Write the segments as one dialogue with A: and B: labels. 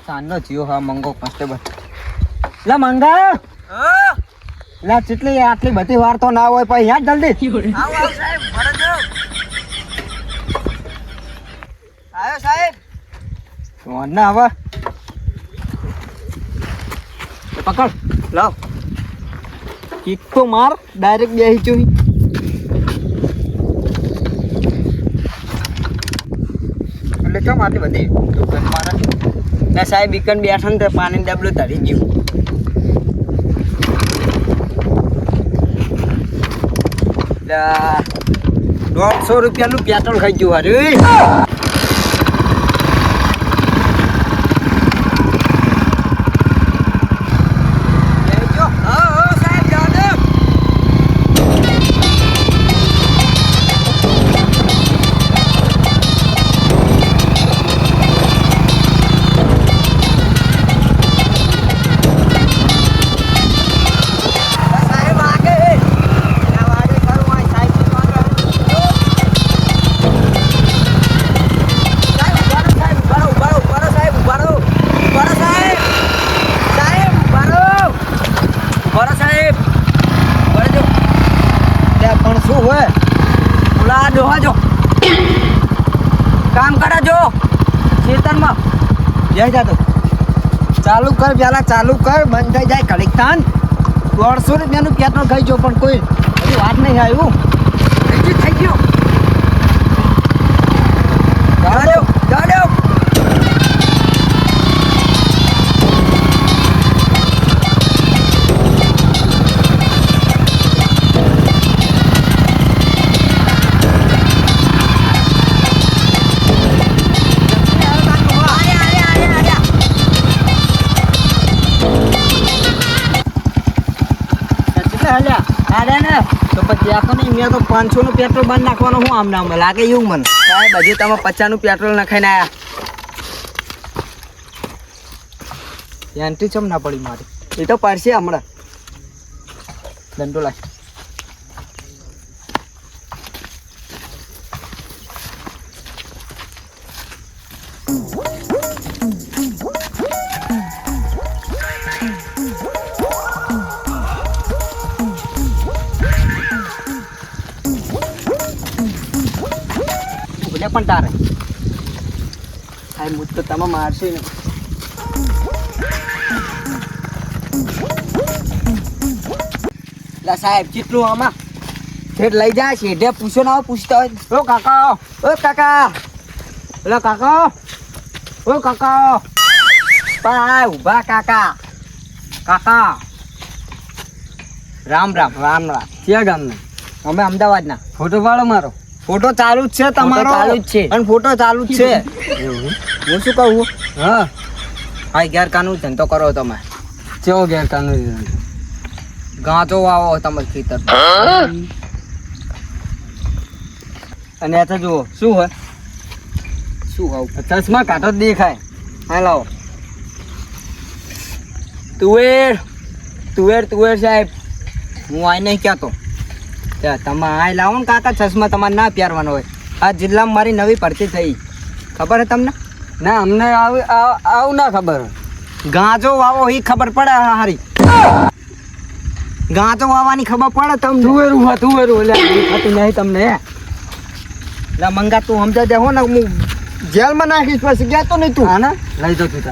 A: સાંજનો જીઓ હા મંગો કોન્સ્ટેબલ લા મંગા લા કેટલી આટલી બધી વાર તો ના હોય પણ યાર જલ્દી
B: આવો સાહેબ ભરત આયો સાહેબ
A: કોણ ના હવે પકડ લાવ કિક તો માર ડાયરેક્ટ બેહી જોઈ એટલે કેમ આટલી બધી દુકાન મારા ના સાહેબ ઈકન બેઠા ને તો પાણી ડબલું તરી ગયું 150 રૂપિયાનું પેટ્રોલ ખાઈ ગયું અરે કામ કરે જો ખેતરમાં જઈ જાતો ચાલુ કર પેલા ચાલુ કર બંધ થઈ જાય કલિકતાન 150 રૂપિયાનું પેટ્રોલ ખાઈ જો પણ કોઈ હજી વાત નહીં આવ્યું થઈ ગયો ગાડ્યો તો પછી આખો નહીં મેં તો 500 નું પેટ્રોલ બંધ નાખવાનું હું આમ નામ લાગે એવું મને સાહેબ હજી તમે 50 નું પેટ્રોલ નખાઈને આયા એન્ટ્રી ચમ ના પડી મારી એ તો પડશે હમણાં દંડો લાગ પણ તારે સાહેબ મુજ તો તમે મારશે ને લા સાહેબ કેટલું આમાં છેડ લઈ જાય છેડે પૂછો ના પૂછતા હોય ઓ કાકા પેલા કાકા પાય ઉભા કાકા રામ ક્યાં ગામના અમે અમદાવાદના ફોટો પાડો મારો ફોટો ચાલુ જ છે તમારો ચાલુ જ છે અને ફોટો ચાલુ જ છે હું શું કહું હા ગેરકાનૂન ધંધો કરો તમે કેવો ગેરકાનૂન ગાંચો વાવો તમે ખેતર અને આ તો જુઓ શું હોય શું આવું ચશ્મા કાઢો જ દેખાય હા લાવો તુવેર સાહેબ હું આ નહીં કહેતો તમે આ લાવો ને કાકા ચશ્મા તમારે ના પહેરવાનો હોય આ જિલ્લામાં મારી નવી ભરતી થઈ ખબર હે તમને ના અમને આવું ના ખબર ગાંજો વાવો એ ખબર પડે હારી ગાંજો વાવવાની ખબર પડે તમને તુવેરું એટલે થતું નહીં તમને લા મંગા તું સમજા દે હો ને હું જેલમાં નાખીશ પછી ગયા તો નહીં તું હા ને લઈ જાઉં તું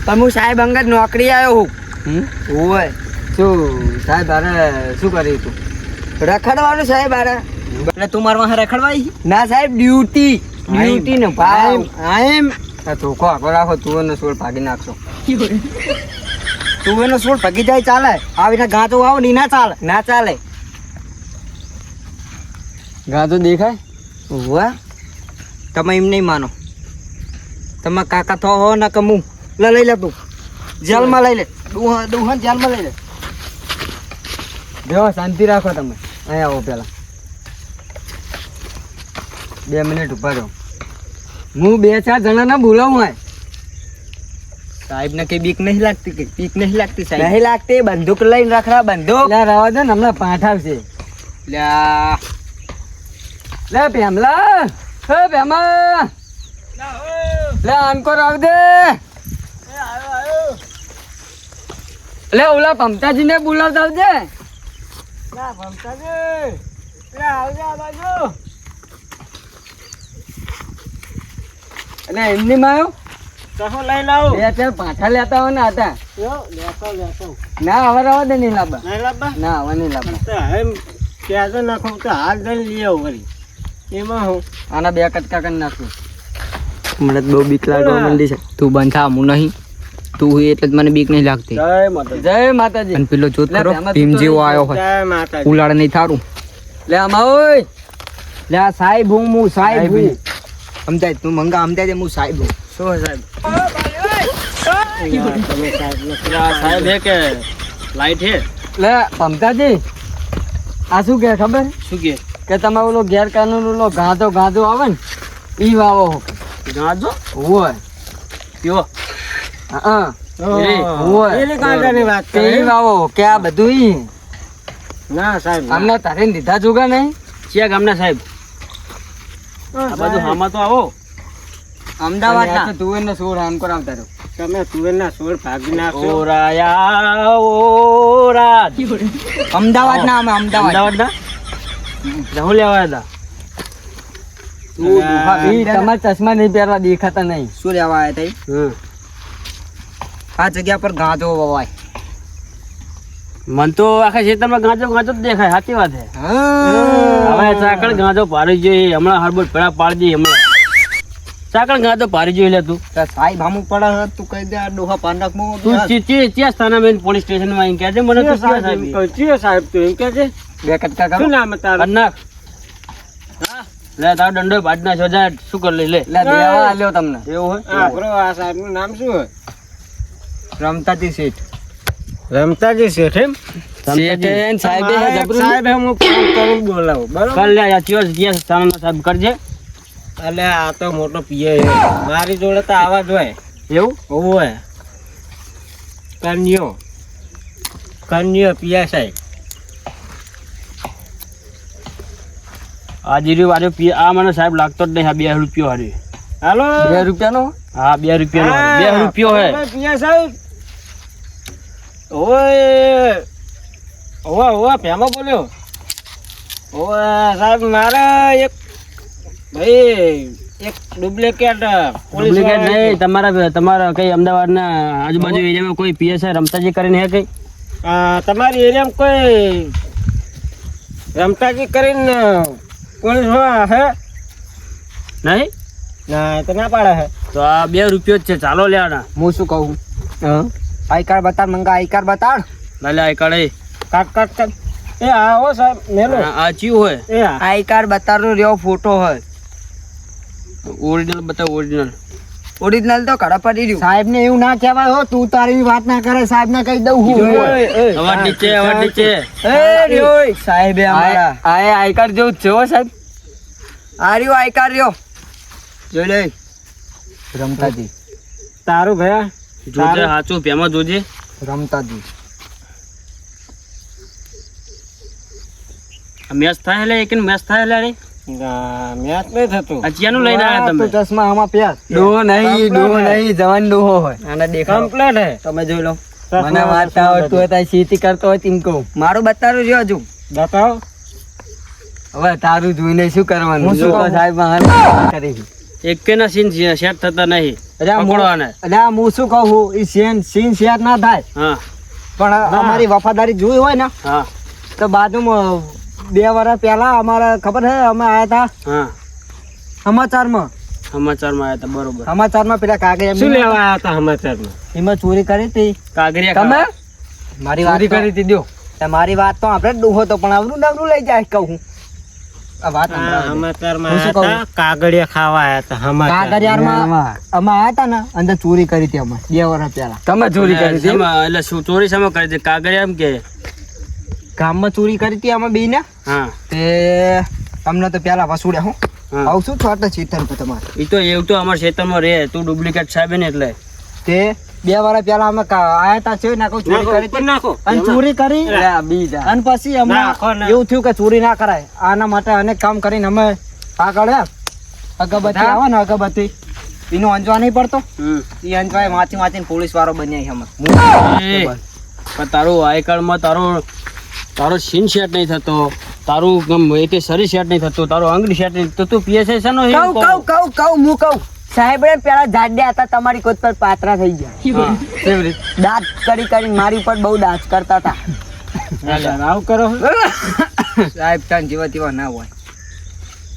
A: પણ હું સાહેબ અંગત નોકરી આવ્યો હું હોય શું સાહેબ અરે શું કરી તું રખડવાનું સાહેબ અરે એટલે તું મારા વાહ રખડવાઈ ના સાહેબ ડ્યુટી ને ભાઈ આમ ધોકો આગળ રાખો તુવેરનો સોળ ભાગી નાખશો તુવેરનો સોળ ભાગી જાય ચાલે આવીને ગાંજો આવો ની ના ચાલે ગાંજો દેખાય વાહ તમે એમ નહીં માનો તમે કાકા થો હો ના કમું લઈ લે તું જેલમાં લઈ લે દુહન જેલમાં લઈ લે દેવો શાંતિ રાખો તમે અહીંયા આવો પેલા 2 મિનિટ ઉભા રહો હું 2-4 જણાના બોલાવું હોય સાહેબ ને કઈ બીક નહીં લાગતી સાહેબ નહીં લાગતી બંદૂક લઈને રખડા બંદૂક રવા દે ને હમણાં પાઠ આવશે લે પેમલા હે પેમા લે આનકોર આવ દે. લે ઓલા ભમતાજીને બોલાવતા આવજે. એટલે એમની માં
B: લઈ લાવો
A: બે ચાર પાઠા લેતા હોય ને હતા.
B: લેતો
A: ના હવે રવા દે નહીં લાવવા.
B: નહીં લાવવા
A: ના હવે નહીં લાવવા.
B: એમ ત્યાં તો નાખો તો હાલ જઈને લઈ આવું વળી એમાં હું
A: આના બે કટકા કરી નાખું. મને બહુ બીક લાગવા માંડી છે. તું બંધ થા, હું નહીં. તું હોય એટલે જ મને બીક નહીં લાગતી.
B: જય માતા
A: જય માતાજી. અને પેલો જોત
B: લે,
A: ખરો
B: તેમાં
A: ભીમ
B: તું
A: જેવો
B: તો
A: આવ્યો હોય,
B: જય માતાજી
A: ઉલાડ નહીં થારું. લે આમાં ઓય. લે આ સાહેબ હું સાહેબ હું. સમજાય તું મંગા સમજાય હું સાહેબ હું.
B: શું સાહેબ તમે સાહેબ હે કે લાઈટ હે
A: લે ભમતાજી આ શું કે ખબર
B: શું કે
A: તમે ઓલો ગેરકાનૂન ઓલો ગાંધો આવે ને ઈ વાવો.
B: ગાજો
A: હોય
B: કયો
A: હા હોય
B: એની કાંટાની વાત
A: તે
B: કરે
A: ઈ વાવો કે આ બધું ઈ
B: ના સાહેબ
A: અમને તારે દીધા જુગા નહીં.
B: ક્યાં ગામના સાહેબ આ બાજુ હામાં તો આવો
A: અમદાવાદ તું એને સોળ રાન કરાવતા રહ્યો.
B: તમે તુવેરના સોળ ભાગી નાખો ઓરાયા ઓરા
A: અમદાવાદ ના અમે અમદાવાદ
B: અમદાવાદ ના રહો લેવા હતા
A: તમારા ચશ્મા નહીં પહેરવા દેખાતા નહીં. શું લેવા આવ્યા
B: હમ
A: આ જગ્યા પર ગાંધો વવાય.
B: મન તો આખા ખેતરમાં ગાંજો ગાંજો જ દેખાય સાચી વાત છે હવે ચાકળ ગાંજો પાડી જોઈએ હમણાં હરબત પેડા પાડી દઈએ હમણાં ચાકળ ગાંજો પાડી જોઈએ લે તું
A: સાહેબ આમું પડે તું કહી દે આ ડોહા પાંડક
B: તું ચિયા સ્થાને બેન પોલીસ સ્ટેશન માં એમ કહેજે મને તો સાહેબ તું એમ કહેજે
A: બે કટકા
B: શું નામ તારું નાખ લે તારો દંડો પાડી નાખ્યો જા શું કરી લઈ લે
A: લે દેવા આલ્યો તમને.
B: એવું હોય આ સાહેબ નું નામ શું હોય
A: રમતાજી શેઠ.
B: રમતાજી શેઠ એમ સાહેબ હું ફોન કરું બોલાવું બરાબર કર લે આ ચિયા સ્થાનનો સાહેબ કરજે. એટલે આ તો મોટો પીએ મારી જોડે તો આવા જ હોય એવું હોય કન્યો પિયા સાહેબ આ જીરી વાળો આ મને સાહેબ લાગતો જ નહીં. આ 2 રૂપિયો હારી હાલો
A: 2 રૂપિયાનો.
B: હા 2 રૂપિયાનો 2 રૂપિયો હે પિયા સાહેબ ઓવા પેમો બોલ્યો સાહેબ મારે એક ડુપ્લિકેટ નહીં તમારા કઈ અમદાવાદના આજુબાજુ એરિયામાં કોઈ પીએસઆઈ રમતાજી કરીને હે કઈ તમારી એરિયામાં કોઈ રમતાજી કરીને પોલીસ હે નહીં ના તો ના પાડે હે તો આ 2 રૂપિયો જ છે ચાલો લેવાના.
A: હું શું કહું આઈ કાર્ડ બતાડ મંગા આઈ કાર્ડ બતાડ.
B: લે આઈ કાર્ડ કાટ એ આવો સાહેબ મેલો આ ચીયું હોય એ
A: આઈ કાર્ડ બતાડો રહ્યો ફોટો હોય
B: ઓરિજિનલ બતાવ
A: ઓરિજિનલ તો કડા પડી રહ્યું. સાહેબ ને એવું ના કહેવાય હો તું તારી વાત ના કરે સાહેબ ને કહી દઉં હું.
B: અવાજ નીચે
A: સાહેબ આઈ કાર્ડ જેવું છે હો સાહેબ. આ રહ્યો આઈ કાર્ડ રહ્યો જોઈ લે રમતાજી
B: તારું ભયા જોજે સાચું પેમાં જોજે
A: રમતાજી.
B: મેચ થાય લે એક મેચ થાય લે મેચ નહીં થતું અચિયાનું લઈને આવ્યા તમે
A: ચશ્મા આમાં પ્યાસ ડોહો નહીં જવાન ડોહો હોય આને દેખાવ
B: કમ્પ્લીટ હે
A: તમે જોઈ લો. મને વાર્તા આવડતું હોય તો ખેતી કરતો હોય તેમ કહું. મારું બતાવું રહ્યો હજુ
B: બતાવો
A: હવે તારું જોઈને શું કરવાનું. સાહેબ કરી
B: એક ના સીન સેટ થતા નહીં પકડવાના.
A: હું શું કહું એ સીન શેર ના થાય પણ અમારી વફાદારી જોઈ હોય ને તો બાજુમાં 2 વર્ષ પહેલા અમારે ખબર છે અમે આયા હતા સમાચારમાં
B: આયા હતા બરોબર.
A: સમાચારમાં પેલા કાગળિયા
B: શું લેવા આયા હતા સમાચારમાં
A: એમાં ચોરી કરી હતી
B: કાગળિયા
A: તમે મારી વાત કરી હતી દો તમારી વાત તો આપણે ડૂહો તો પણ આવડું નવરું લઈ જાય કહું આ વાત
B: સમાચારમાં કાગળિયા ખાવા આયા હતા
A: કાગળિયામાં અમે આયા હતા ને અંદર ચોરી કરી હતી અમે 2 વર્ષ પહેલા. તમે ચોરી કરી હતી
B: એટલે શું ચોરી શેમાં કરી હતી કાગળિયા એમ કે
A: ગામમાં ચોરી કરી હતી અમે બેને તે તમને તો પેલા વસુડ્યા હું આવું શું છો એટલે ચેતન તમારે
B: એ તો એવું તો અમારા ક્ષેત્રમાં રહે તું ડુપ્લિકેટ સાહેબ ને એટલે
A: તે 2 વર્ષ પહેલા અમે આયા તા છે નાખો ચોરી કરી હતી અને ચોરી કરી બીજા અને પછી અમે એવું થયું કે ચોરી ના કરાય આના માટે અનેક કામ કરીને અમે આગળ અગરબત્તી આવે ને અગરબત્તી એનો અંજવા નહીં પડતો
B: હમ
A: એ અંજવાય વાંચીને પોલીસ વાળો બન્યા અમે
B: પણ તારું આઈ કાર્ડમાં તારો સીન સેટ નહીં થતો, તારું ગમે તે શરીર સેટ નહીં થતું, તારું અંગ સેટ નહીં તો તું પીએસઆઈ છે નો
A: હું કહું સાહેબ પેલા જાડ્યા હતા તમારી કોત પર પાત્રા થઈ ગયા દાંત કરી મારી પર બહુ દાંત કરતા હતા.
B: આવું કરો
A: સાહેબ તાન જેવા તેવા ના હોય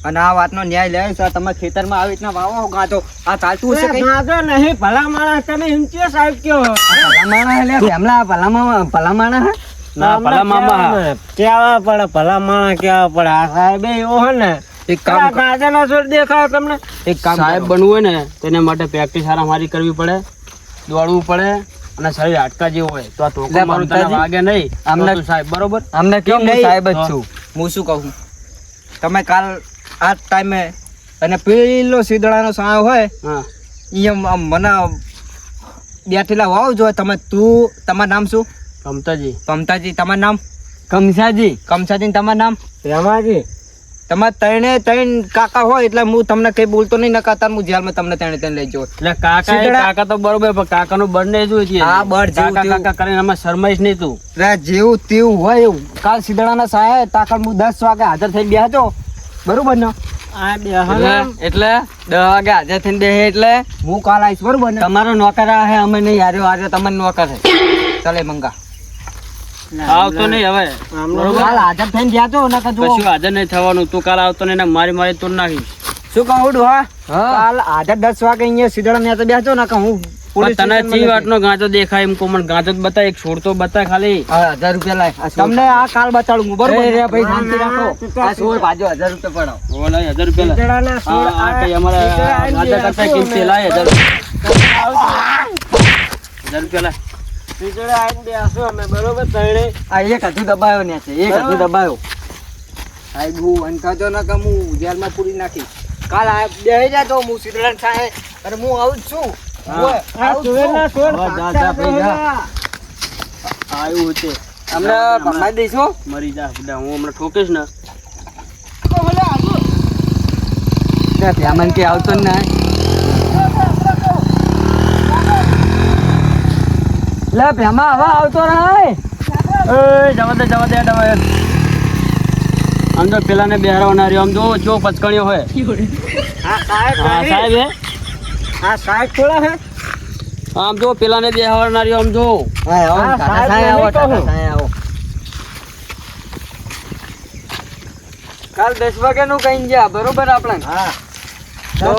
A: અને આ વાતનો ન્યાય લે છે. તમે ખેતરમાં આવી રીતના વાવો ગાતો આ ચાલતું હશે કઈ
B: નહીં ભલા માણસ તમે એમ કે સાહેબ કયો
A: ભલા માણસ એટલે ભેમલા ભલા માણસ
B: ના ભલા મામા
C: કેવા પડે ભલા માણસ કેવા પડે આ સાહેબ એવો હે ને
A: એક કામ
C: ગાજરનો છોડ દેખાય તમને
A: એક કામ
B: સાહેબ બનવું હોય ને તેને માટે પ્રેક્ટિસ હારી કરવી પડે, દોડવું પડે અને શરીર હાડકા જેવું હોય તો આ ધોકો મારું તને વાગે નહીં
A: અમને
B: તો તું સાહેબ બરોબર
A: અમને કેમ
B: નહીં?
A: સાહેબ જ છું. હું શું કહું તમે કાલ આ ટાઈમે અને પેલો સીદડાનો સાયો હોય
B: હા
A: અહીંયા મને બેઠેલા વાવ જો તમે તમારું નામ શું?
B: મમતાજી
A: મમતાજી તમારું નામ?
C: કમસાજી
A: કમસાજી તમારું નામ?
C: રમાજી
A: તમારે ત્રણ કાકા હોય એટલે હું તમને કઈ બોલતો નહીં નકાતા હું જેલમાં તમને ત્રણે લઈ જાઉં.
B: એટલે કાકા તો બરોબર પણ કાકાનું બર્થડે જોઈ છે
A: હા, બળ જેવું
B: કાકા
A: તેવું.
B: કાકા કરીને આમાં શરમાઈશ નહીં તું.
A: એટલે જેવું તેવું હોય એવું કાલ સીદડાના સાયા તાકર હું 10 વાગે હાજર થઈને બેહજો બરોબર ને
C: આ બે
A: એટલે 10 વાગે હાજર થઈને બેહે એટલે હું કાલ આવીશ બરોબર ને તમારો નોકર હે અમે નહીં હાર્યો આજે તમને નોકર હે ચાલે મંગા
B: આવતો નહીં હવે બરોબર
A: કાલ હાજર થઈને જાજો નકર જો
B: કશું હાજર નહીં થવાનું, તું કાલ આવતો નહીં ને મારી તોડ નાખીશ.
A: શું કહું હા કાલ હાજર 10 વાગે અહીંયા સીદડા ને બેહજો નકર હું
B: પણ તને ચી વાતનો ગાંજો દેખાય એમ કોમન ગાંજો જ બતાય, એક છોડ તો બતાય ખાલી.
A: 1000 રૂપિયા લાય તમને આ કાલ બતાડું હું બરોબર રે ભાઈ શાંતિ રાખો આ સોળ ભાજો 1000 રૂપિયા પડાવો.
B: ઓ લાય 1000 રૂપિયા લાય. આ કઈ અમારા ગાંજા કરતા કિંમતી લાય 1000 રૂપિયા લાય.
C: ટીચરે આઈને બેસો અમે બરોબર તણે
A: આ એક હજુ દબાયો ને છે એક હજુ દબાયો સાહેબ હું અંતાજો ન કે હું જેલમાં પૂરી નાખી કાલ આ બેહી જાતો હું સીધડન થાય અને હું આવું જ છું ઓય, આવું જ છું.
B: હવે જા ભાઈ જા. આયું છે
A: અમને ભમાઈ દઈશું
B: મરી જા બધા, હું હમણાં ઠોકીશ ને
A: પ્યામન કે આવતો જ ના લે ભેમા હવે આવતો રહે
B: જવા દે આમ તો પેલાને બેહરાવના રહ્યો, આમ જો ચો પચકણ્યો હોય.
C: આ સાહેબ
B: હા સાહેબ હે
C: આ સાહેબ થોડા હે
B: આમ જો પેલાને બેહરાવના રહ્યો, આમ જો
A: હા આવો
C: હા,
A: ટાટા
C: સાહેબ
A: સાહેબ આવો
C: નહીં કહું.
A: ટાટા સાહેબ આવો કાલ 10 વાગ્યાનું કઈ ગયા બરોબર આપણે
C: હા તો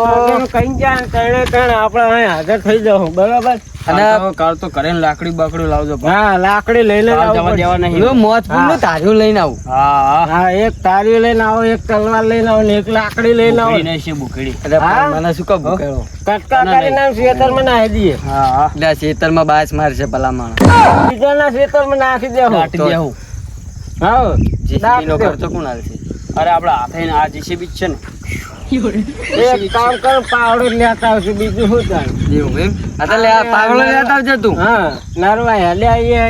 C: કઈ જાય તણે તણ આપણે અહીં હાજર થઈ જાઉં બરોબર
A: અને
B: કાલ તો કરે ને લાકડી બાકડી લાવજો.
C: હા લાકડી લઈને
B: કાલ જવા દેવા નહીં.
A: હું મોજપુરનું તાજું લઈને આવું
B: હા
C: હા એક તારી લઈને આવો, એક તલવાર લઈને આવો ને એક લાકડી લઈને આવો
B: બુકડી નહીં છે બુકડી.
A: અરે
C: હા?
A: મને શું કહો ભૂકેલો
C: કટકા કરીને ખેતરમાં નાખી દઈએ
B: હા
A: એટલે ખેતરમાં બાસ મારશે ભલા માણસ
C: બીજાના ખેતરમાં નાખી દેવું
B: દાટી દેવું.
C: હા
A: જીસીબીનો ખર્ચો કોણ આલશે
B: અરે આપડા હાથે આ જીસીબી જ છે ને.
C: એક કામ કર પાવડો લેતા આવશું બીજું શું થાય
A: એવું એમ એટલે આ પાવડો લેતા આવજે તું
C: હા નરવા હેલે આવીએ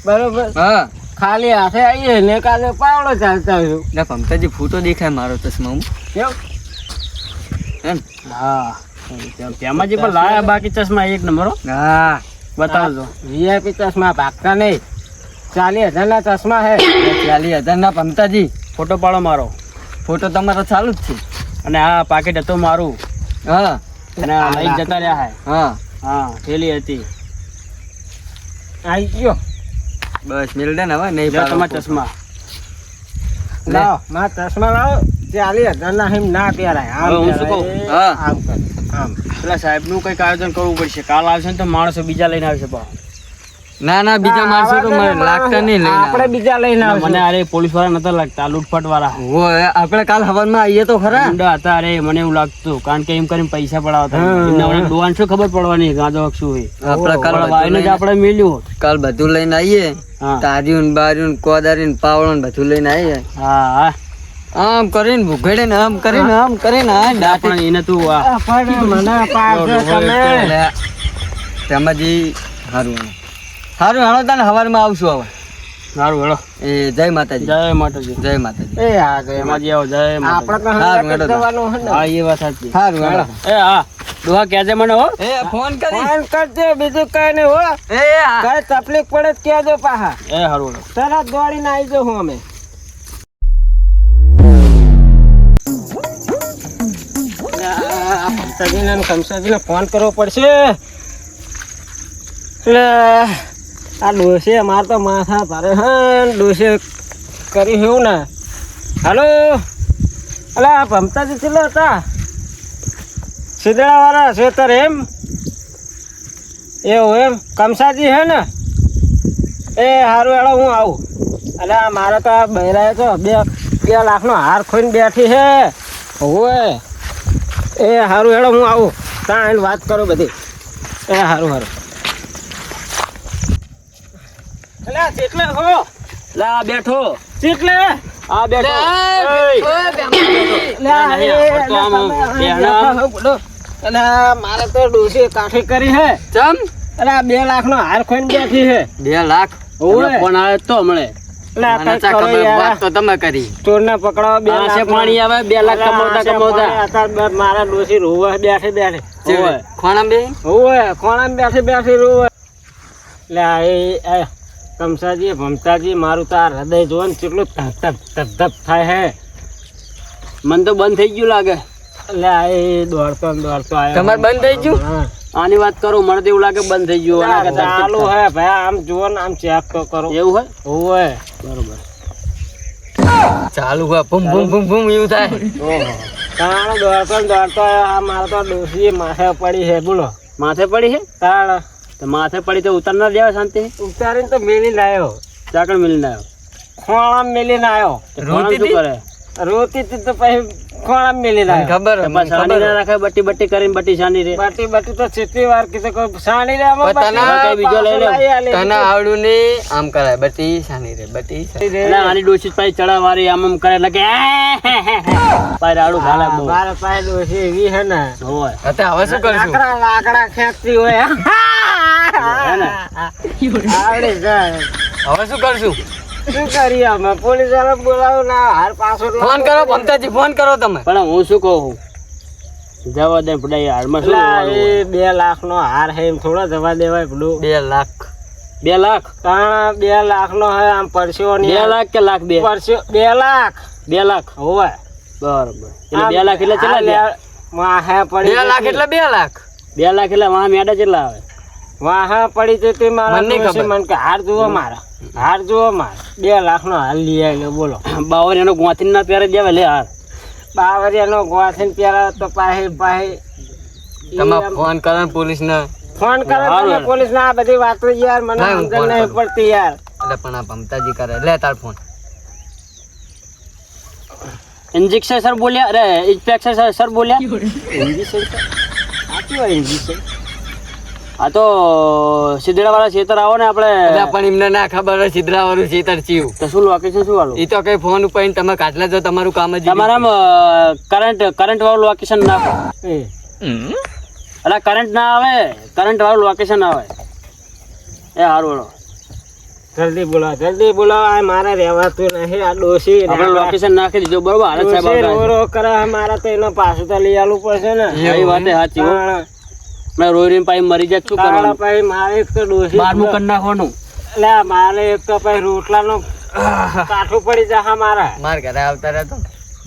C: બરોબર
A: હા
C: ખાલી હાથે આવીએ ને કાલે પાવડો ચાલતા આવશું
A: ને ભમતાજી ફૂટો દેખાય મારો ચશ્મા
C: કેવું
A: એમ
B: હા તેમાં જે પણ લાયા બાકી ચશ્મા એક નંબર હો.
A: હા
B: બતાવજો.
C: વીઆઈપી ચશ્મા ભાગતા નહીં 40,000 ના ચશ્મા હે
A: 40,000 ના ભમતાજી
B: ફોટો પાડો મારો
A: ફોટો તમારો ચાલુ જ છે
B: અને આ પાકેટ હતું મારું
A: હા
B: અને આ લઈ જતા રહ્યા હે.
A: હા
B: હા થેલી હતી.
C: આવી ગયો
A: બસ મિલ દે ને હવે નહીં
B: લ્યો
A: પાડો
B: તમારા ચશ્મા.
C: લાવો મારા ચશ્મા લાવો 40,000 ના હિમ ના પહેરાય
B: હવે હું શું કહું?
A: હા.
C: આમ કર આમ
B: પેલા સાહેબ નું કઈક આયોજન કરવું પડશે. કાલ આવશે ને તો માણસો બીજા લઈને આવશે પાછા.
A: ના ના બીજા માણસો તો મને લાગતા નહીં લઈને
C: આપણે બીજા લઈને
B: મને
C: આવશું
B: અરે પોલીસ વાળા નતા લાગતા, લૂંટફાટ વાળા
A: હોય આપણે કાલ હવારમાં આવીએ તો ખરા
B: ગુંડા હતા. અરે મને એવું લાગતું કારણ કે એમ કરીને પૈસા પડાવતા.
C: હા.
B: એમને હવે ડોહાને શું ખબર પડવાની ગાંજો શું હોય.
A: આપણે કાલ
B: પણ
A: બધું
B: ભાઈને જ
A: લઈને-
B: આપણે મેલ્યું.
A: કાલ બધું લઈને આવીએ
B: હા
A: તાર્યું બાર્યું કોદારી પાવડો ને બધું લઈને આવીએ
B: હા હા
A: આમ કરીને ભૂખેડે ને આમ કરીને હા દાટી
B: પણ એને તું આ
C: પણ મને પાડજો તમે
A: એટલે તેમાંથી સારું હાલો તને હવારમાં આવશું હવે
B: સારું હેડો.
A: એ જય માતાજી
B: જય માતાજી.
A: જય માતાજી
C: એ આ ગયો
B: એમાં જે આવો જય માતાજી.
C: આપણે તો
A: હારું,
C: હંગાતે
A: હેડો તો.
C: જવાનું હે ને
B: હા એ વાત સાચી.
A: સારું હેડો
B: એ હા ડોહા કહેજે મને હો.
A: એ ફોન કરી
C: ફોન કરજો બીજું કઈ નહીં હો
A: એ હા.
C: કઈ તકલીફ પડે તો કહેજો પાછા
B: એ હારું લો.
C: તરત દોડીને આવી જાઉં હું અમે કંસાજીને ફોન કરવો પડશે એટલે આ ડોસે મારે તો માથા ભારે હા ડોસે કરી એવું ને હાલો અલે આ ભમતાજી છેલ્લા હતા સિદડાવાળા છે તાર એમ એવું એમ કમસાજી હે ને એ સારું હેડો હું આવું અલે આ મારે તો આ બહેરાય તો 2 લાખનો હાર ખોઈને બેઠી છે હોય એ સારું હેડો હું આવું ત્યાં આવીને વાત કરો બધી એ સારું સારું અલ્યા ચેટલે હો
B: લા બેઠો.
C: ચેટલે
B: આ બેઠો.
C: મારે તો ડોસી કાઠી કરી હે
A: ચમ
C: અરે 2 લાખનો હાર ખોઈને બેઠી હે
A: 2 લાખ
C: ઓય.
B: ફોન આવે તો મળે.
C: અલ્યા
A: મને
C: કંઈક કરો
A: ખબર
C: યાર.
A: વાત તો તમે કરી
C: ચોરને પકડાવા 2
B: આંસે
C: લાખ
B: પાણી આવે 2 લાખ કમાવતા.
C: અત્યારે મારા ડોસી રોવા બેઠી બેઠી
B: ઓય.
A: ખોણામ બે
C: ઓય ખોણામાં બેઠી રોવા એટલે આ એ કમસાજી ભમતાજી મારું તો આ હૃદય જોવા ને કેટલું ધપ ધપ ધપ થાય હે
B: મન તો બંધ થઈ ગયું લાગે.
C: એટલે આ એ દોડતો ને દોડતો આવ્યો
A: તમારે બંધ થઈ ગયું?
C: હા.
B: આની વાત કરું મને તો એવું લાગે બંધ થઈ ગયું. આના કરતા
C: ચાલુ હે ભાઈ આમ જુઓ ને આમ ચેક તો કરો
B: એવું હોય
C: ઓય
B: બરોબર.
A: ચાલુ હોય ભૂમ ભૂમ ભૂમ ભૂમ એવું થાય.
C: તાણ દોડતો ને દોડતો આવ્યો આ મારે તો ડોસી માથે પડી છે બોલો
B: માથે પડી છે
C: તાણ
B: તો માથે પડી તો ઉતાર ના દેવા શાંતિ.
C: ઉતારીને તો મેલીને આવ્યો
B: ચાકણ મિલીને આવ્યો.
C: ખોળામાં મેલીને આવ્યો
B: રોતી શું કરે?
C: રોતી હતી તો પછી ખોળામાં મેલીને
A: મને
C: આવ્યો
A: ખબર
B: એમાં સાની ના રાખે બટ્ટી બટ્ટી કરીને બટ્ટી સાની રે.
C: બાટી બાટી તો કેટલી વાર કીધું કે સાણી રે આમાં
A: પણ તને
C: બાટી
B: કઈ બીજો લઈ લે.
C: પાછો લાવી આલે.
A: તને આવડું ને આમ કરાય બટી શાની રે બટી શાની.
C: રે.
B: એટલે આની ડોશી પાછી ચડાવારી આમ આમ કરે એટલે કે પાય રાડું ઘાલે બહુ.
C: મારા પાસે ડોસી એવી હે ને
B: હોય
A: અત્યારે હવે શું કરશું?
C: લાકડા લાકડા ખેંચતી હોય
B: હે ને?
C: આવડે જાય
A: હવે શું કરશું?
C: શું કરીએ અમે પોલીસ વાળા બોલાવો ના હાર પાછો
A: ફોન કરો ભમતાજી ફોન કરો તમે.
B: પણ હું શું કહું જવા દે પડાય હારમાં શું કરવાનું?
C: 2 લાખનો હાર હે એમ થોડા જવા દેવાય પેલું
A: 2 લાખ
B: 2 લાખ
C: તાણ 2 લાખનો હે આમ પરસ્યો
B: 2 લાખ કે લાખ બે?
C: પરસ્યો 2 લાખ
B: 2 લાખ
C: હોવે
B: બરોબર. એટલે 2 લાખ એટલે કેટલા થયા?
C: વાહે પડી
A: 2 લાખ એટલે 2 લાખ
B: 2 લાખ એટલે વાહ મેડા કેટલા આવે?
C: વાહે પડી જતી મારા
A: મને નહીં
C: ડોશી
A: ખબર.
C: મને કે હાર જુઓ મારા હાર જુઓ મારા 2 લાખનો હાર લઈ આવ્યો બોલો
B: બાવર એનો ગોતીને ના પહેરે દેવે લે હાર.
C: બાવરિયાનો ગોથીને પેલા તો પાહી
A: તમે ફોન કરો ને પોલીસ ને.
C: ફોન કરો
B: હારું
C: તમે
B: હારું.
C: પોલીસ ના આ બધી વાતો યાર મને
A: ના, હું
C: સમજણ
A: ફોન
C: નહીં
A: કરું.
C: પડતી યાર
A: એટલે પણ આ ભમતાજી કરે લે તાર ફોન.
B: ઇન્જેક્શન સર બોલ્યા અરે ઇન્સ્પેક્ટર સર બોલ્યા.
C: ઇન્જેક્શન સાચું હોય ઇન્જેક્શન
B: આ તો સિદ્ધડા વાળા ખેતર આવો ને
A: એટલે
B: આપણે
A: પણ એમને ના ખબર હોય સિદ્ધરા વાળું ચેતર ચીવું.
B: તો શું લોકેશન શું વાળું?
A: એ તો કઈ ફોન ઉપર તમે કાઢલા જો તમારું કામ જ
B: તમારામાં કરંટ વાળું લોકેશન નાખો.
C: એ
B: એટલે કરંટ ના આવે કરંટ વાળું લોકેશન આવે એ હારું વાળો
C: જલ્દી બોલાવો આ મારે રહેવાતું નહીં આ ડોસી
B: આપણે લોકેશન નાખી દીધું બરોબર. હાલત સાહેબ
C: ડોસી
B: આવતા
C: રો રો કરે મારે તો એનો પાછું તો લઈ આલવું પડશે ને
B: એ વાત સાચી હો.
C: તાણ-
B: મેં રોઈ રોઈને પાછી મરી જાય શું
C: તાણ
B: કરવાનું?
C: પછી મારે એક તો ડોસી
B: બારમું કરી નાખવાનું.
C: એટલે મારે એક તો પછી રોટલાનો કાઠું પડી જાય મારા
A: માર ઘરે આવતા રહેતો.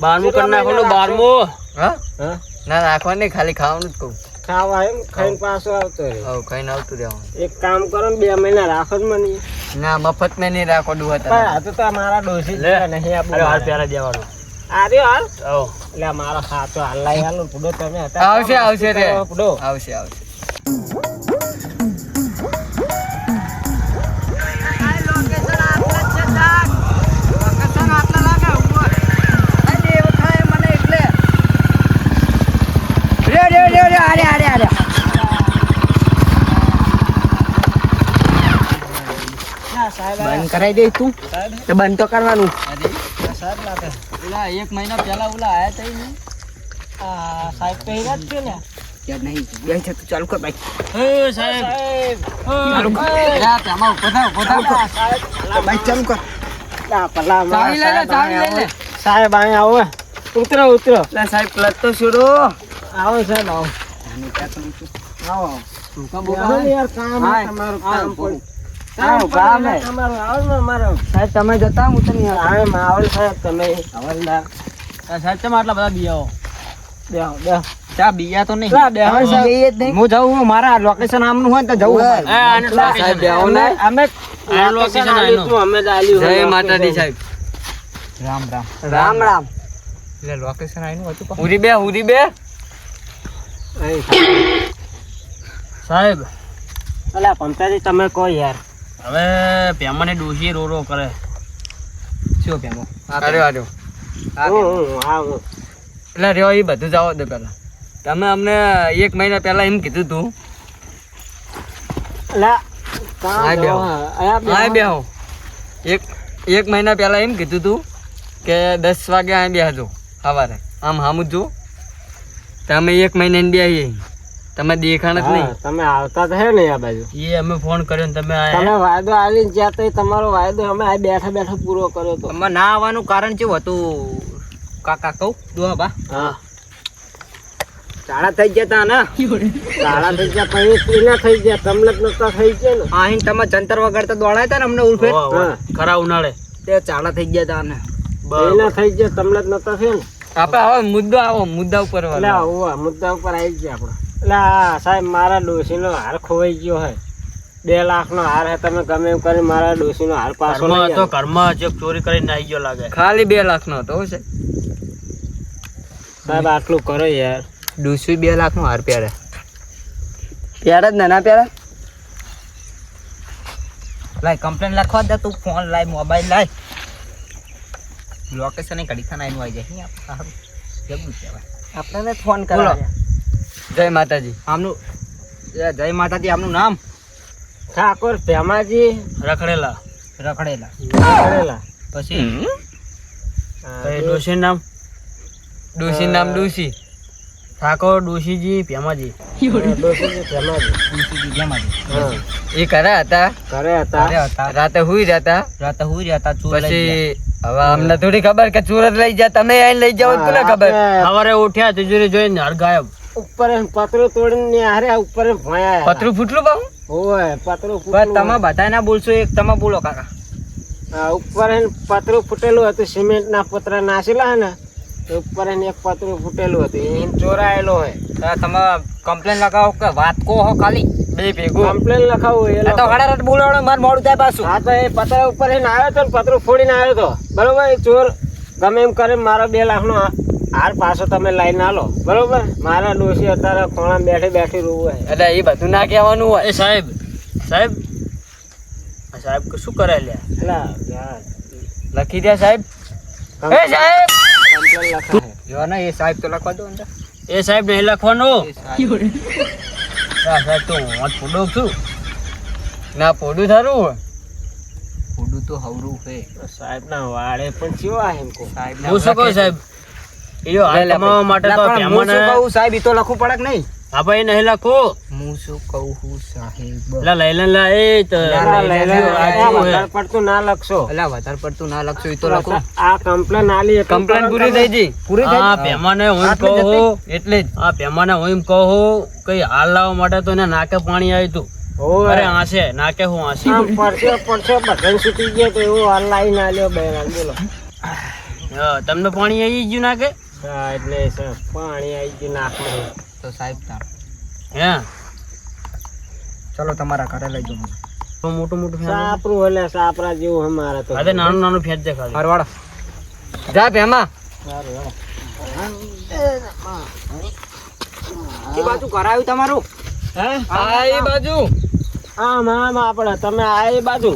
B: બારમું કરી નાખવાનું 12મું.
A: હા
C: હા
A: ના રાખવાનું નહીં ખાલી ખાવાનું જ કહું.
C: ખાવા એમ ખાઈને પાછો આવતો રહે
A: હવ ખાઈને આવતું રહેવાનું.
C: એક કામ કરો ને 2 મહિના રાખો જ મને
A: ના મફત મેં નહીં રાખો ડુહા
C: પણ
A: તમે.
C: આ તો મારા ડોસી જ
B: લે.
C: છે, નહીં આપવું
B: અરે હાલ
C: મારે.
B: પહેરા દેવાનું.
C: આ રહ્યો હાલ
B: આવો.
C: એટલે મારો સાચો હાલ લઈ હાલો પૂડો તમે હતા
A: આવશે આવશે રે
C: પૂડો
A: આવશે આવશે.
C: બંધ કરાવી દે તું તો બંધ તો કરવાનું
A: ઓલા 1 મહિના પહેલા ઓલા આયા તઈ ને
C: સાહેબ તો હીરા જ છે ને
A: યાદ નહીં બેન છે તું ચાલુ કર ભાઈ.
B: એ સાહેબ
C: ચાલુ કર
A: યા તેમાં ઉભો થાવ
C: બાઈક ચાલુ કર પેલા
A: ચાવી લઈ લે ચાવી લઈ લે.
C: સાહેબ અહીં આવો ઉતરો
A: લે સાહેબ ક્લચ તો છોડો.
C: આવો સાહેબ આવો
A: આવો
C: બેહો ને યાર, કામ
A: હા,
C: તમારું
A: હા,
C: કામ
A: બોલો.
C: પડ્યું.
A: હા,
C: કામ
A: કામ
C: પડ્યું
A: હે.
C: એટલે તમારું આવો ને મારો.
A: સાહેબ તમે જતા હું તો નહીં આવતો.
C: હા, માવલ સાહેબ તમે હવાલદાર.
B: સાહેબ તમે આટલા બધા બિયાઓ
C: બેહો, બેહો.
A: ચા બીયા તો નહીં.
C: લા, બેહો
A: હા,
C: સાહેબ.
A: એ જ નહીં. હું જઉં મારા લોકેશન આમનું હોય ને તો જવું
B: હા,
A: હોય.
B: આનું
A: લા,
B: location
A: સાહેબ
B: હે.
A: બેહો ને.
C: અમે
B: આ location
C: આલ્યું
B: આનું.
C: તું, અમે જ આલ્યું
A: જય
C: હોય
A: માતાજી
C: location.
A: સાહેબ. રામ રામ.
C: રામ રામ.
A: એટલે લોકેશન આનું હતું પણ. હુરી બે.
C: અહીં
B: સાહેબ
C: અલા, પંચાયતી તમે કહો યાર.
B: હવે પેમાને ડોશી રો રો કરે.
A: શું પેમો? આર્યો.
C: હું.
A: એટલે રહ્યો એ બધું જવા દો પેલા. તમે અમને 1 મહિના પહેલા એમ કીધું તું.
C: અલા, કાં
A: હા, બેહો.
C: અહીંયા બેહો.
A: હા બેહો. એક મહિના પહેલા એમ કીધું તું કે 10 વાગે અહીં બેહજો સવારે. આમ હામું જો તમે 1 મહિના ને બેહી તમે દેખાણ જ
C: હા,
A: નહીં.
C: તમે આવતા તો હે ને આ બાજુ.
B: એ અમે ફોન કર્યો ને તમે
C: તમે
B: આયા.
C: વાયદો આલીને જ્યાં તો તમારો વાયદો અમે આ બેઠા બેઠા પૂરો કર્યો તો.
A: અમે ના આવવાનું કારણ શું હતું કાકા કહું દોહા
C: હા,
A: ચાળા થઈ ગયા તા ને
C: કાળા થઈ ગયા પછી એના થઈ ગયા, તમને જ નતા થઈ ગયા ને.
A: અહીં તમે જંતર વગર તો દોડાય હતા ને અમને ઉલ્ફે
B: હોવે, હોવે. ખરા ઉનાળે
A: તે ચાળા થઈ ગયા તા ને.
C: એના થઈ ગયા, તમને જ નતા થઈ ને.
A: આપણે હવે મુદ્દા ઉપર
C: એટલે
A: વાળો.
C: આવું આ મુદ્દા ઉપર આવી ગયા આપણે. એટલે આ સાહેબ મારા ડોશીનો હાર ખોવાઈ ગયો હે. 2 લાખનો હાર હે, તમે ગમે એમ કરી મારા ડોશીનો હાર પાછો લઈ
B: ઘરમાં હતો,
C: આવો.
B: ઘરમાં જે ચોરી કરીને આવી ગયો લાગે.
A: ખાલી 2 લાખનો હતો છે.
C: સાહેબ આટલું કરો યાર.
A: ડૂસી 2 લાખનો હાર પહેરે જ ને ના પહેરે. લાય કમ્પ્લેન લખવા દે તું. ફોન લાય, મોબાઈલ લાય. લોકેશન ઘડી ખાના એનું આવી જાય. સારું જબરું કહેવાય.
C: આપણને ફોન
A: બોલો.
C: કરાવ્યા.
A: જય માતાજી. આમનું જય માતાજી. આમનું નામ
C: ઠાકોર ભેમાજી
B: રખડેલા.
A: રખડેલા.
C: કરેલા.
B: પછી
C: હા,
B: પછી ડોશીનું નામ
A: ડૂસી નામ ડૂસી.
B: ઠાકોર ડોશીજી ભેમાજી.
C: ડોશીજી ભેમાજી.
A: ડૂસીજી જેમાજી.
C: હા,
A: એ કરે હતા.
C: ઘરે હતા.
A: રાતે હુઈ રહેતા.
B: રાતે હુઈ રહ્યા હતા, ચોર લઈ ગયા.
A: પછી હવે અમને થોડી ખબર કે ચોર જ લઈ જાય. તમે આઈને લઈ જાવ કોને ખબર.
C: આપણે
B: સવારે ઉઠ્યા તિજોરી જોઈને હાર ગાયબ.
C: ઉપર એમ પતરું તોડીને હારે આ ઉપર એમ ભોંયા.
A: પતરું ફૂટલું બાબુ.
C: ઓય પતરું
A: બસ
C: ફૂટેલું.
A: તમે બધા ના બોલશો, એક તમે બોલો કાકા.
C: હા, ઉપર એમ પતરું ફૂટેલું હતું, સિમેન્ટ ના પતરા નાસેલા હે ને તો ઉપર એને એક પતરું ફૂટેલું હતું, એને ચોરાયેલો હોય.
A: તો તમે કમ્પ્લેન લગાવો કે વાત કો હો ખાલી બે ભેગું.
C: કમ્પ્લેન લખાવું એ
A: આ તો
C: લોકો.
A: હડારટ બોલાવવાનો માર મોડું થાય પાછું.
C: હા, તો એ પતરા ઉપર એને આવ્યો તો ને પતરું ફોડીને આવ્યો તો બરોબર. એ ચોર ગમે એમ કરે મારો 2 લાખનો હાર પાછો તમે લઈને આલો બરોબર. મારા ડોશી અત્યારે ખોણા બેઠી રોવે.
A: એટલે એ બધું ના કહેવાનું હોય.
B: એ સાહેબ સાહેબ આ સાહેબ શું કરે લ્યા?
C: એટલે યાર,
A: લખી દે સાહેબ. એ સાહેબ
C: કમ્પ્લેન લખાય.
A: જો ને એ સાહેબ તો લખવા દો અંદર.
B: એ સાહેબ નહીં લખવાનું.
A: એ
B: સાહેબ તો હું ફોડો છું.
A: ના પોડું થારું હોય. પોડું તો હવરું છે.
C: સાહેબ ના વાળે પણ કેવા એમ કો.
A: સાહેબ
B: હું શું કહું સાહેબ? એ હાર કમાવા માટે તો
A: હું શું
B: પેમાને
A: કહું સાહેબ, ઈ તો લખવું પડે કે નહીં?
B: હા ભાઈ નહીં લખો.
A: હું શું કહું હું સાહેબ.
B: એટલે લઈ લે લે એ તો
A: લા, લઈ લે,
B: આ
A: આ
B: જેવું હે.
C: વધારે પડતું ના લખશો.
A: એટલે વધારે પડતું ના લખશો, ઈ તો લખો.
C: આ કમ્પ્લેન આલી એટલે
A: કમ્પ્લેન પૂરી થઈ ગઈ. પૂરી થઈ
B: આ
A: ગઈ.
B: પેમાને હું એમ
A: આટલી
B: કહું
A: જતી? એટલે જ.
B: આ પેમાને હું એમ કહું કઈ હાલ લાવવા માટે તો એને નાકે પાણી આવ્યું તું.
C: ઓય.
B: અરે આશે નાકે હું આશે.
C: આમ પડશે બધાને છૂટી ગયા તો એવો હાલ લાઈન આલ્યો બહેરાન બોલો.
B: હા, તમને પાણી આવી ગયું નાકે?
C: હા, એટલે સર પાણી આવી ગયું નાખમાં.
A: તો સાહેબ તાર
B: હે
A: ચલો તમારા ઘરે લઈ જાઓ.
B: તો મોટું મોટું ફેન.
C: સાપરું એટલે સાપરા જેવું હે મારે તો.
B: અરે નાનું નાનું ફેંચ દે ખાલી.
A: ફરવાડો. જા ભેમા.
C: સારું, હેડો.
A: એ બાજુ કરાવ્યું તમારું?
C: હે?
A: હા એ બાજુ.
C: આમ આપણે તમે આ એ બાજુ.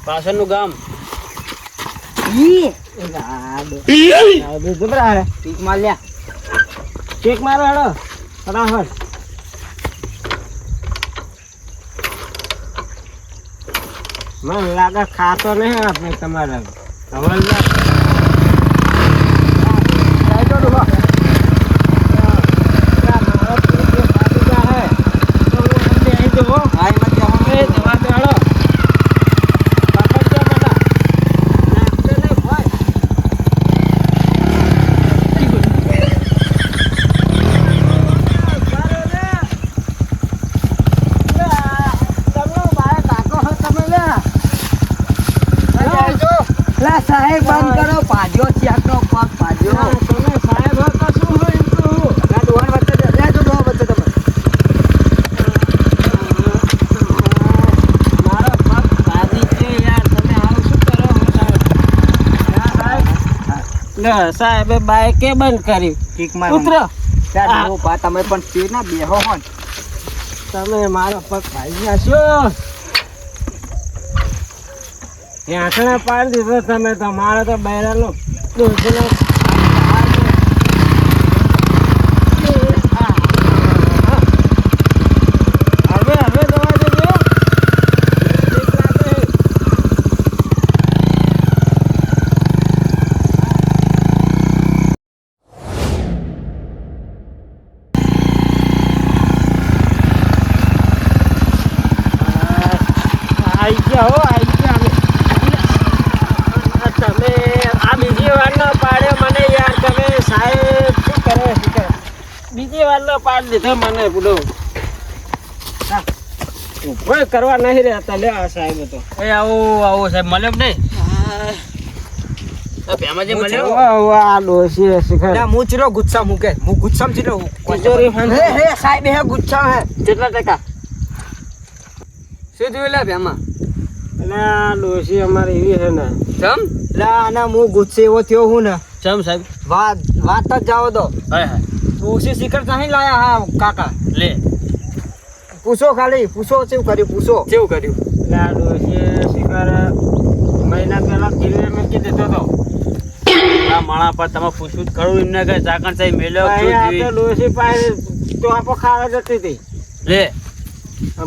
B: પાછળનું ગામ.
C: આ બે જબરા હે.
A: પીક માર લ્યા.
C: ચેક મારો હેડો ફટાફટ. મને લાગે ખાતો નહીં આપણે તમારે હવાલદાર. રાઈટો ડૂબો. મારો પેટી ફાટી જાહે. તો હું અંદર આવી જવો.
A: હા એ મત જાઓ.
C: એ જવા દે હેડો. પકડજો બેટા. નાખતો નહીં ભાઈ. લે સાહેબે બાઈકે બંધ કર્યું.
A: કિક મારો
C: ઉતરો.
A: ત્યાં ડોહો બા તમે પણ સ્પીડ ના બેહો હો ને.
C: તમે મારો પગ ભાઈ નાખ્યો. ઢાંકણા પાડી દીધો તમે તો. મારે તો બૈરાનો ડોસીનો હવે દવા દેજો. આઈ ગયા હો, આઈ ગયા અમે. તમે આ બીજી વાર નો પાડ્યો મને યાર. તમે સાહેબ શું કરે? બીજી વાર નો પાડી દીધો મને બુડો. કોઈ કરવા નહીં રહેતા લે આ સાહેબ તો.
B: એ આવો આવો સાહેબ મળ્યો કે નહીં? આ ભેમાજી મળ્યો?
C: વાહ ડોસી શિખર.
A: ના હું ચીલો ગુસ્સા મૂકે હું ગુસ્સામ ચીલો
C: તિજોરી ફાંસ.
A: હે સાહેબ હે ગુસ્સા હે
B: કેટલા ટકા?
A: શું થયું લે ભેમા
C: ના ડોસી અમારી એવી છે ને.
B: ચમ
A: લા ના હું ગુસ્સે એવો થયો હું ને
B: ચમ સાહેબ?
A: વાત જ જાઓ દો
B: હાય હાય
A: ડોસી શિખર નહીં લાયા હા કાકા
B: લે
A: પૂછો ખાલી પૂછો કેવું કર્યું પૂછો કેવું કર્યું
C: ના ડોસી શિખર મહિના પહેલા કિલ્લે મૂકી દીધો તો.
B: આ માણા પર તમે પૂછવું જ ખરું એમને કે ચાકણ સાહેબ મેલ્યો શું
C: અહીંયા તો
B: થયું?
C: ડોસી પાસે તો આપો ખાવા જતી હતી.
B: લે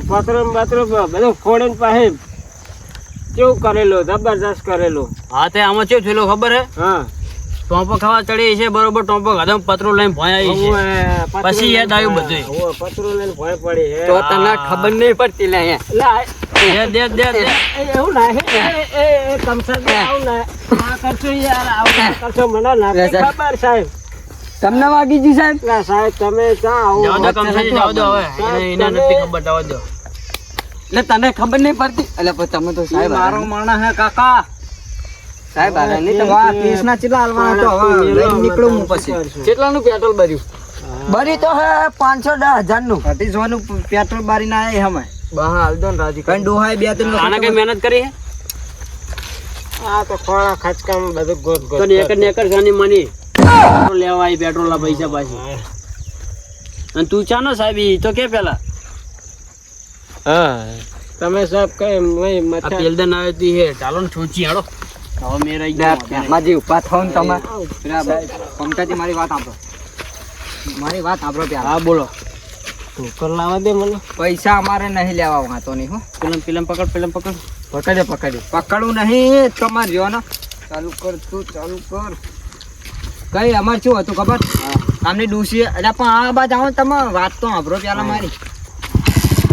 C: પત્રો ને બત્રો બધું ફોડીને પાસે કેવું કરેલું, જબરજસ્ત કરેલું.
B: હા તે આમાં કેવું થયેલું ખબર હે?
C: હા
B: ટોપો ખાવા ચડી છે બરોબર. ટોપો ખાધો પતરું લઈને ભોંય આવી છે. પછી યાદ આવ્યું બધું.
C: પતરું લઈને ભોય પડી હે.
A: તો તને ખબર નહીં પડતી લે અહીંયા
B: દે દે દે દે.
C: એવું ના હે. એ કમસર આવું ના આ કરશો યાર, આવું ના કરશો. મને નથી ખબર સાહેબ.
A: તમને વાગી ગયું સાહેબ
C: ના સાહેબ તમે ક્યાં
B: જાઓ
C: આવો?
B: દો કમસાજી જાઓ દો હવે. એને નથી ખબર જાઓ દો.
A: એટલે તને ખબર નહીં પડતી એટલે પણ તમે તો સાહેબ
C: મારો માણસ હે કાકા.
A: સાહેબ હારે નહીં તમે આ કેસના ચેટલા હાલવાના તો હવે લઈને નીકળું હું પછી કેટલાનું પેટ્રોલ ભર્યું બરી તો હે 510,000 નું 250 નું પેટ્રોલ બારી ના આય હમે બા હાલ દો ને રાજી કઈ ડોહાય બે ત્રણ
B: આને કઈ મહેનત કરી હે?
C: આ તો ખોળા ખચકામ બધું ગોત
B: તો
C: ગોત
B: નેકર નેકર જાની મની પેટ્રોલ લેવા આવી પેટ્રોલ ના પૈસા પાછી. અને તું ચાનો સાહેબ ઈ તો કે પેલા
C: હા તમે સાહેબ કઈ
B: આ
C: મથા
B: પેલદન આવે તી હે ચાલો ને છોચી હાડો. હવે મેં રહી ગયો.
A: માજી ઉભા થાવ ને તમે પમતાજી મારી વાત સાંભળો પ્યાર
B: હા બોલો.
C: ઢોકર લાવવા દે મને.
A: પૈસા અમારે નહીં લેવા વાતો નહીં હો
B: પેલમ પકડ
A: પકડવું નહીં તમારે જો ને ચાલુ કર કઈ અમારે શું હતું ખબર આમની ડૂસી એટલે પણ આ બાદ આવો તમે વાત તો સાંભળો પેલા મારી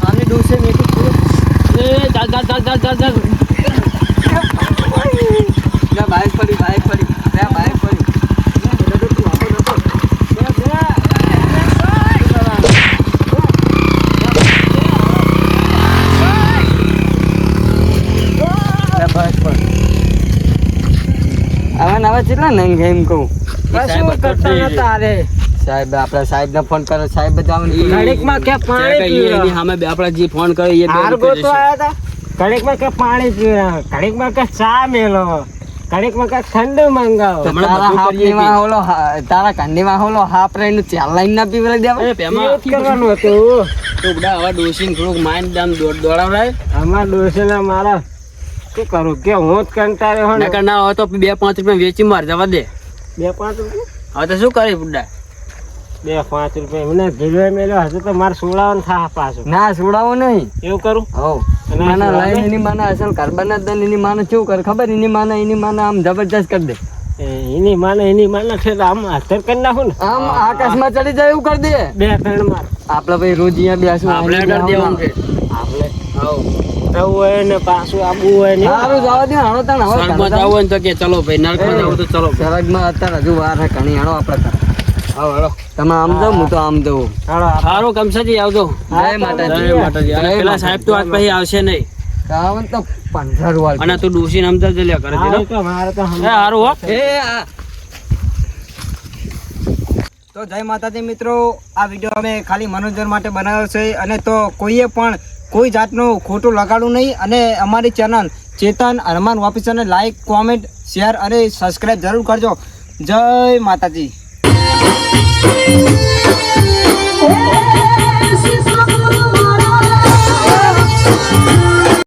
A: આમની ડૂસી મેથી
B: એ ચાલ ચાલ ચાલ ચાલ ચાલ ચાલ.
A: બાઈક પડી હવે કેટલા નંગ એમ કહું
C: કશું કરતા નતા રે.
A: સાહેબ આપડા સાહેબ ને ફોન કરો સાહેબ
C: ઘડીકમાં કે પાણી પીવડાવો.
B: એની સામે બે આપણા જે ફોન કર્યો એ બે
C: હાર
B: રૂપિયા
C: ગોતો
B: લેશે.
C: આયા તા. ઘડીકમાં કે પાણી પીવડાવો. ઘડીકમાં કે ચા મેલો. ઘડીકમાં કે ઠંડુ મંગાવો.
A: તારા કાંડીમાં હોલો હાફ રહીને ચાર લાઈન ના પીવડાવી દેવા
B: એ પેમાં
C: એવું જ કરવાનું હતું.
B: તો બધા હવે ડોસીને થોડુંક માઇન્ડ દામ દોડાવરાય.
C: આમાં ડોસીને મારા શું કરું કે હું જ કંટાળ્યો હો ને.
B: નકર ના હોય તો 2-5 રૂપિયા વેચી માર જવા દે.
C: 2-5 રૂપિયા
B: હવે તો શું કરી બુડા?
C: 2-5 રૂપિયા એમને ધીરે મેલ્યો હજુ તો મારે સોડાવાનું થા પાછું.
A: ના સુડાવો નહીં
C: એવું કરું.
A: હો
C: અને
A: માના
C: સુડાવે?
A: લાઈન એની માના અસલ કાર્બન જ દન એની માને કેવું કરે ખબર એની માના આમ જબરજસ્ત કરી દે
C: એની માને છે આમ હાથર કરી નાખું ને.
A: આમ આકાશમાં ચડી જાય એવું કરી દે
C: 2-3 માર
A: આપડે ભાઈ રોજ અહીંયા બેસવું
B: આપણે કરી દેવાનું છે.
C: આપણે
B: હાઉ.
C: જવું હોય ને પાછું આવવું હોય ને.
A: સારું જવા દે હાણો તાણ હવે
B: સ્વર્ગમાં જવું હોય ને તો કે ચલો ભાઈ, નરકમાં જવું તો ચલો.
A: સ્વર્ગમાં અત્યારે હજુ વાર છે ઘણી હાણો આપણે તાણ.
B: હાઉ, હાલો.
A: તમે આમ જાઓ હું તો આમ જવું
C: હાલો આપણે.
B: સારું કમસાજી આવજો.
A: જય માતાજી.
B: જય માતાજી. અને
A: જય
B: પેલા સાહેબ તો આજ પછી આવશે નહીં.
A: કાવન તો 15 વાળ
B: અને તું ડોસીને સમજાવ જે લે કરે છે.
C: હા, એ તો મારે તો
B: એ હારું હો.
A: એ આ તો જય માતાજી મિત્રો, આ વિડીયો અમે ખાલી મનોરંજન માટે બનાવ્યો છે અને તો કોઈએ પણ કોઈ જાતનું ખોટું લગાડવું નહીં અને અમારી ચેનલ ચેતન હનુમાન ઓફિસરને લાઈક કોમેન્ટ શેર અને સબસ્ક્રાઈબ જરૂર કરજો. જય માતાજી.